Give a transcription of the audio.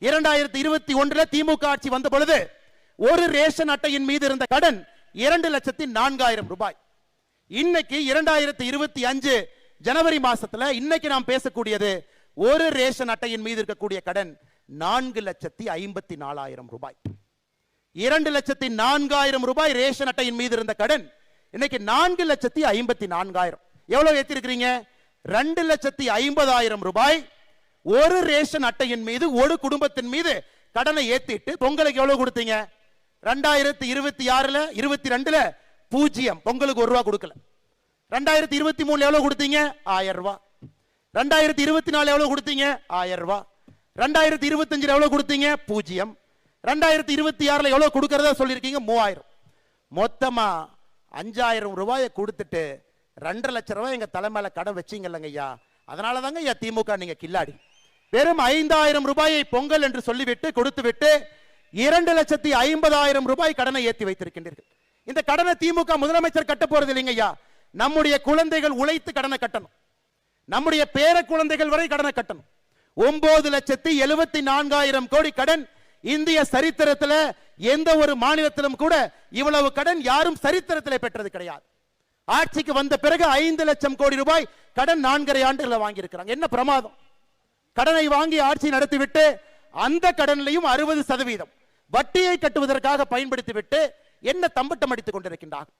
2021 திமுக ஆட்சி வந்த பொழுது ஒரு ரேஷன் அட்டையின் மீது இருந்த கடன் 2,04,000 ரூபாய். இன்னைக்கு 2025 ஜனவரி மாசத்துல இன்னைக்கு நாம் பேசக்கூடியது ஒரு ரேஷன் அட்டையின் மீது இருக்கக்கூடிய கடன் 4,54,000 ரூபாய். 2,04,000 ரூபாய் ரேஷன் அட்டையின் மீது இருந்த கடன் இன்னைக்கு 4,54,000. எவ்வளவு ஏத்திருக்கிறீங்க? 2,50,000 ரூபாய் ஒரு ரேஷன் அட்டையின் மீது ஒரு குடும்பத்தின் மீது கடனை ஏத்திட்டு பொங்கலுக்கு எவ்வளவு கொடுத்தீங்க? 2026ல 22ல 0 பொங்கலுக்கு 1 ரூபா கொடுக்கல. 2023 எவ்வளவு கொடுத்தீங்க? 1000 ரூபாய். 2024 எவ்வளவு கொடுத்தீங்க? 1000 ரூபாய். 2025 எவ்வளவு கொடுத்தீங்க? 0. 2026ல எவ்வளவு கொடுக்கறதா சொல்லிருக்கீங்க? 3000. மொத்தமா 5000 ரூபாயை கொடுத்துட்டு 2.5 லட்சம் ரூபாய் எங்க தலைமையில கடன் வச்சீங்கல்லங்க ஐயா. அதனால தாங்க ஐயா திமுக நீங்க கில்லாடி. வெறும் 5000 ரூபாயை பொங்கல் என்று சொல்லிவிட்டு கொடுத்துவிட்டு 2,50,000 ரூபாய் கடனை ஏற்றி வைத்திருக்கின்றீர்கள். இந்த கடனை திமுக முதலமைச்சர் கட்ட போறது இல்லைங்க ஐயா. நம்முடைய குழந்தைகள் உழைத்து கடனை கட்டணும். நம்முடைய பேர குழந்தைகள் வரை கடனை கட்டணும். 9,74,000 கோடி கடன். இந்திய சரித்திரத்தில் எந்த ஒரு மாநிலத்திலும் கூட இவ்வளவு கடன் யாரும் சரித்திரத்தில் பெற்றது கிடையாது. ஆட்சிக்கு வந்த பிறகு 5 லட்சம் கோடி ரூபாய் கடன் 4.5 ஆண்டுகளில் வாங்கி இருக்கிறாங்க. என்ன பிரமாதம்! கடனை வாங்கி ஆட்சி நடத்திவிட்டு அந்த கடனிலையும் 60% வட்டியை கட்டுவதற்காக பயன்படுத்திவிட்டு என்ன தம்பட்டம் அடித்துக் கொண்டிருக்கின்றார்கள்.